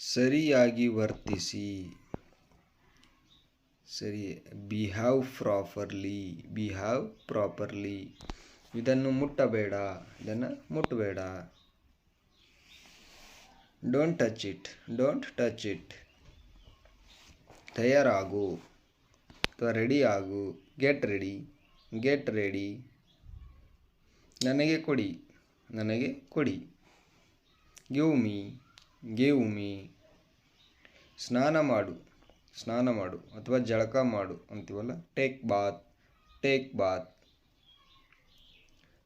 ಸರಿಯಾಗಿ ವರ್ತಿಸಿ. ಸರಿ, ಬಿಹೇವ್ ಪ್ರಾಪರ್ಲಿ. ಇದನ್ನು ಮುಟ್ಟಬೇಡ, ಇದನ್ನು ಮುಟ್ಟಬೇಡ. Don't touch it. ತಯಾರಾಗು ಅಥವಾ ರೆಡಿ ಆಗು. Get ready. ನನಗೆ ಕೊಡಿ. Give me. ಸ್ನಾನ ಮಾಡು ಅಥವಾ ಜಳಕ ಮಾಡು ಅಂತೀವಲ್ಲ, ಟೇಕ್ ಬಾತ್.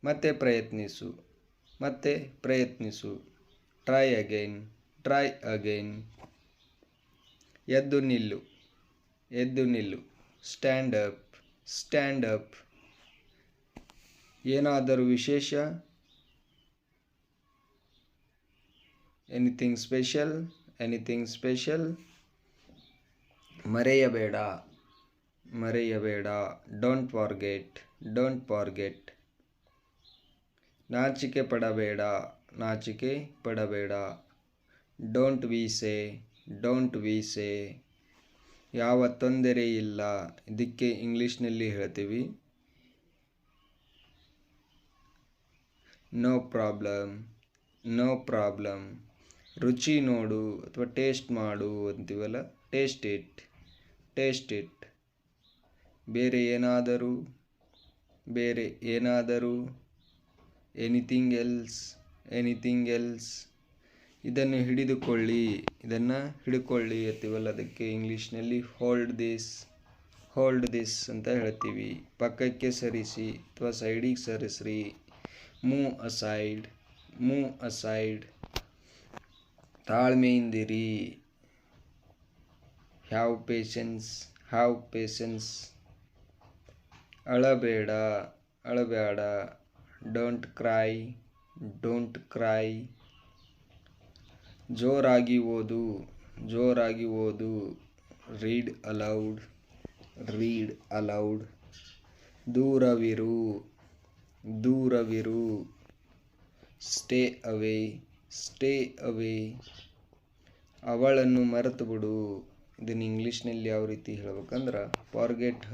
ಮತ್ತೆ ಪ್ರಯತ್ನಿಸು. Try again. ಎದ್ದು ನಿಲ್ಲು. Stand up. ಏನಾದರೂ ವಿಶೇಷ? Anything special? ಮರೆಯಬೇಡ. Don't forget. ನಾಚಿಕೆ ಪಡಬೇಡ. Don't be shy. ಯಾವ ತೊಂದರೆ ಇಲ್ಲ. ಇದಕ್ಕೆ ಇಂಗ್ಲೀಷ್ನಲ್ಲಿ ಹೇಳ್ತೀವಿ ನೋ ಪ್ರಾಬ್ಲಮ್. ರುಚಿ ನೋಡು ಅಥವಾ ಟೇಸ್ಟ್ ಮಾಡು ಅಂತೀವಲ್ಲ, ಟೇಸ್ಟ್ ಇಟ್. ಬೇರೆ ಏನಾದರೂ ಎನಿಥಿಂಗ್ ಎಲ್ಸ್. ಇದನ್ನು ಹಿಡಿದುಕೊಳ್ಳಿ ಅಂತೀವಲ್ಲ, ಅದಕ್ಕೆ ಇಂಗ್ಲೀಷ್ನಲ್ಲಿ ಹೋಲ್ಡ್ ದಿಸ್ ಅಂತ ಹೇಳ್ತೀವಿ. ಪಕ್ಕಕ್ಕೆ ಸರಿಸಿ ಅಥವಾ ಸೈಡಿಗೆ ಸರಿಸ್ರಿ. Move aside. ತಾಳ್ಮೆಯಿಂದಿರಿ. Have patience. ಅಳಬೇಡ. Don't cry. ಜೋರಾಗಿ ಓದು. Read aloud. ದೂರವಿರು. Stay away. ಅವಳನ್ನು ಮರೆತು ಬಿಡು. ಇದನ್ನು ಇಂಗ್ಲೀಷ್ನಲ್ಲಿ ಯಾವ ರೀತಿ ಹೇಳ್ಬೇಕಂದ್ರೆ, ಫಾರ್ಗೆಟ್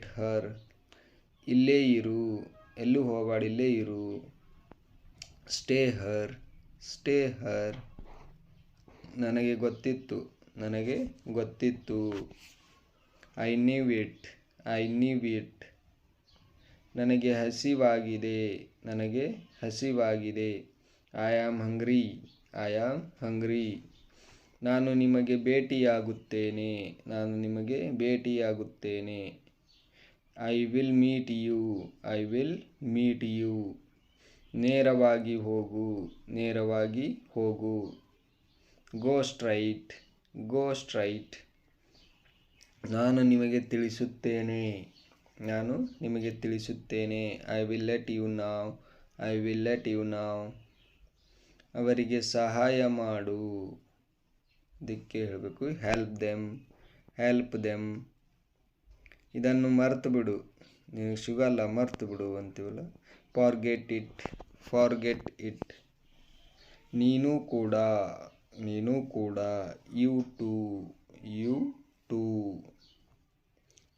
ಹರ್. ಇಲ್ಲೇ ಇರು, ಎಲ್ಲೂ ಹೋಗಬೇಡ, ಇಲ್ಲೇ ಇರು. Stay here. ನನಗೆ ಗೊತ್ತಿತ್ತು. I knew it. ನನಗೆ ಹಸಿವಾಗಿದೆ. I am hungry. ನಾನು ನಿಮಗೆ ಭೇಟಿಯಾಗುತ್ತೇನೆ. I will meet you. ನೇರವಾಗಿ ಹೋಗು. Go straight. ನಾನು ನಿಮಗೆ ತಿಳಿಸುತ್ತೇನೆ. ಐ ವಿಲ್ ಲೆಟ್ ಯು ನಾವ್. ಅವರಿಗೆ ಸಹಾಯ ಮಾಡು. ಇದಕ್ಕೆ ಹೇಳಬೇಕು ಹೆಲ್ಪ್ ದೆಮ್. ಇದನ್ನು ಮರೆತು ಬಿಡು, ನಿನಗೆ ಸಿಗಲ್ಲ, ಮರೆತು ಬಿಡು ಅಂತೀವಲ್ಲ, ಫಾರ್ಗೆಟ್ ಇಟ್. ನೀನು ಕೂಡ. You too.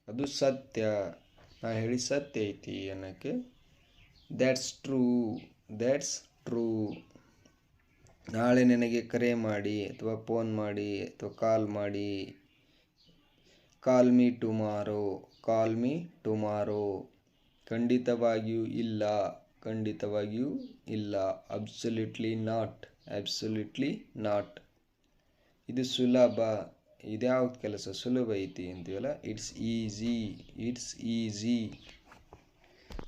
ಅದು ಸತ್ಯ. ನಾ ಹೇಳಿ ಸತ್ಯ ಐತಿ ಅನ್ನಕ್ಕೆ ದ್ಯಾಟ್ಸ್ ಟ್ರೂ. ನಾಳೆ ನನಗೆ ಕರೆ ಮಾಡಿ ಅಥವಾ ಫೋನ್ ಮಾಡಿ ಅಥವಾ ಕಾಲ್ ಮಾಡಿ. Call me tomorrow. ಖಂಡಿತವಾಗಿಯೂ ಇಲ್ಲ. Absolutely not. ಇದು ಸುಲಭ. ಇದ್ಯಾವ್ದು ಕೆಲಸ ಸುಲಭ ಐತಿ ಅಂತೀವಲ್ಲ, ಇಟ್ಸ್ ಈಸಿ.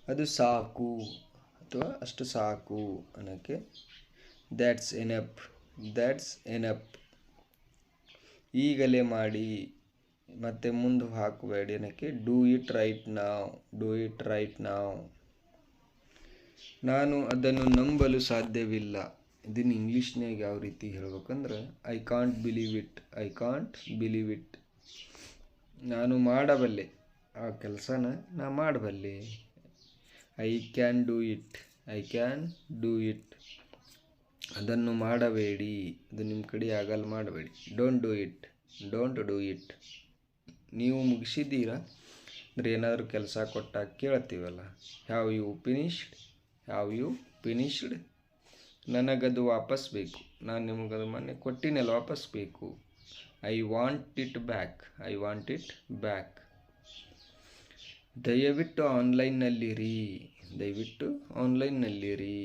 ಅದು ಸಾಕು ಅಥವಾ ಅಷ್ಟು ಸಾಕು ಅನ್ನೋಕ್ಕೆ ದ್ಯಾಟ್ಸ್ ಎನಫ್. ಈಗಲೇ ಮಾಡಿ ಮತ್ತೆ ಮುಂದೆ ಹಾಕಬೇಡಿ ಅನ್ನೋಕ್ಕೆ ಡೂ ಇಟ್ ರೈಟ್ ನಾವ್. ನಾನು ಅದನ್ನು ನಂಬಲು ಸಾಧ್ಯವಿಲ್ಲ. ಇದನ್ನು ಇಂಗ್ಲೀಷ್ನಾಗ ಯಾವ ರೀತಿ ಹೇಳ್ಬೇಕಂದ್ರೆ, ಐ ಕಾಂಟ್ ಬಿಲೀವ್ ಇಟ್. ನಾನು ಮಾಡಬಲ್ಲೆ, ಆ ಕೆಲಸನ ನಾ ಮಾಡಬಲ್ಲೆ. I can do it. ಅದನ್ನು ಮಾಡಬೇಡಿ, ಅದು ನಿಮ್ಮ ಕಡೆ ಆಗಲ್ಲ, ಮಾಡಬೇಡಿ. Don't do it, don't do it. ನೀವು ಮುಗಿಸಿದ್ದೀರಾ ಅಂದರೆ ಏನಾದರೂ ಕೆಲಸ ಕೊಟ್ಟಾಗ ಕೇಳ್ತೀವಲ್ಲ, have you finished, have you finished. ನನಗದು ವಾಪಸ್ ಬೇಕು, ನಾನು ನಿಮಗದು ಮೊನ್ನೆ ಕೊಟ್ಟಿನೆಲ್ಲ, ವಾಪಸ್ ಬೇಕು. I want it back, I want it back. ದಯವಿಟ್ಟು ಆನ್ಲೈನ್ನಲ್ಲಿರಿ, ದಯವಿಟ್ಟು ಆನ್ಲೈನ್ನಲ್ಲಿರಿ.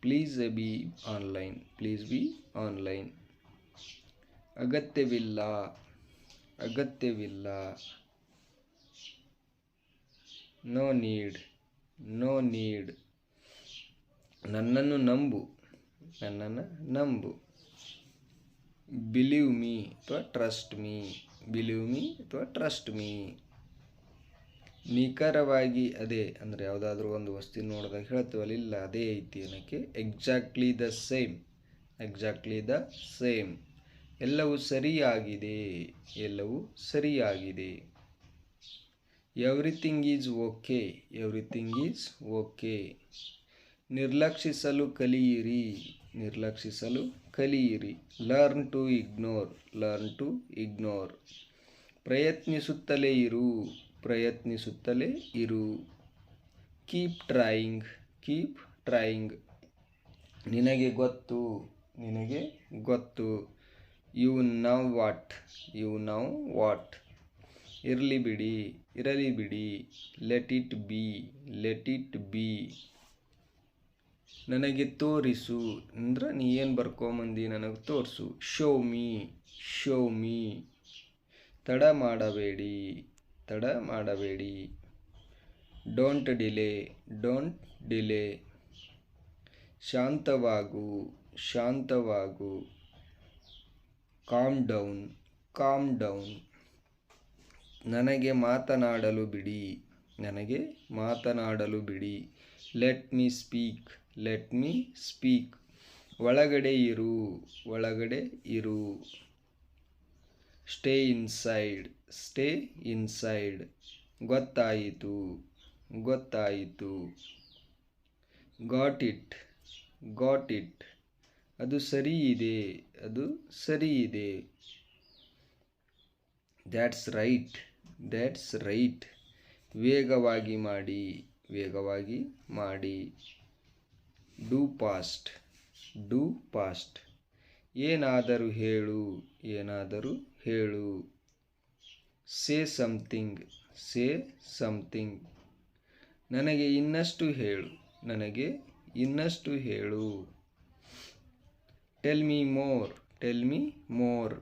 Please be online, please be online. ಅಗತ್ಯವಿಲ್ಲ, ಅಗತ್ಯವಿಲ್ಲ. No need, no need. ನನ್ನನ್ನು ನಂಬು, ನನ್ನನ್ನು ನಂಬು. ಬಿಲೀವ್ ಮೀ ಅಥವಾ ಟ್ರಸ್ಟ್ ಮೀ, ಬಿಲೀವ್ ಮೀ ಅಥವಾ ಟ್ರಸ್ಟ್ ಮೀ. ನಿಖರವಾಗಿ ಅದೇ ಅಂದರೆ ಯಾವುದಾದ್ರೂ ಒಂದು ವಸ್ತು ನೋಡಿದಾಗ ಹೇಳ್ತೀವಲ್ಲ, ಇಲ್ಲ ಅದೇ ಐತಿ ಅನ್ನೋಕ್ಕೆ exactly the same, exactly the same. ಎಲ್ಲವೂ ಸರಿಯಾಗಿದೆ, ಎಲ್ಲವೂ ಸರಿಯಾಗಿದೆ. Everything is okay, everything is okay. ನಿರ್ಲಕ್ಷಿಸಲು ಕಲಿಯಿರಿ, ನಿರ್ಲಕ್ಷಿಸಲು ಕಲಿಯಿರಿ. Learn to ignore, learn to ignore. ಪ್ರಯತ್ನಿಸುತ್ತಲೇ ಇರು, ಪ್ರಯತ್ನಿಸುತ್ತಲೇ ಇರು. Keep trying, keep trying. ನಿನಗೆ ಗೊತ್ತು, ನಿನಗೆ ಗೊತ್ತು. You know what, you know what. ಇರಲಿ ಬಿಡಿ, ಇರಲಿ ಬಿಡಿ. Let it be, let it be. ನನಗೆ ತೋರಿಸು ಅಂದ್ರೆ ನೀ ಏನು ಬರ್ಕೊಂಬಂದು ನನಗೆ ತೋರಿಸು. Show me, show me. ತಡ ಮಾಡಬೇಡಿ, ತಡ ಮಾಡಬೇಡಿ. Don't delay, don't delay. ಶಾಂತವಾಗು, ಶಾಂತವಾಗು. Calm down, calm down. ನನಗೆ ಮಾತನಾಡಲು ಬಿಡಿ, ನನಗೆ ಮಾತನಾಡಲು ಬಿಡಿ. Let me speak, let me speak. ಒಳಗಡೆ ಇರು, ಒಳಗಡೆ ಇರು. Stay inside, stay inside. ಗೊತ್ತಾಯಿತು, ಗೊತ್ತಾಯಿತು. Got it, got it. ಅದು ಸರಿ ಇದೆ, ಅದು ಸರಿ ಇದೆ. That's right, that's right. ವೇಗವಾಗಿ ಮಾಡಿ, ವೇಗವಾಗಿ ಮಾಡಿ. Do fast, do fast. ಏನಾದರೂ ಹೇಳು, ಏನಾದರೂ ಹೇಳು. Say something, say something. ನನಗೆ ಇನ್ನಷ್ಟು ಹೇಳು, ನನಗೆ ಇನ್ನಷ್ಟು ಹೇಳು. Tell me more, tell me more.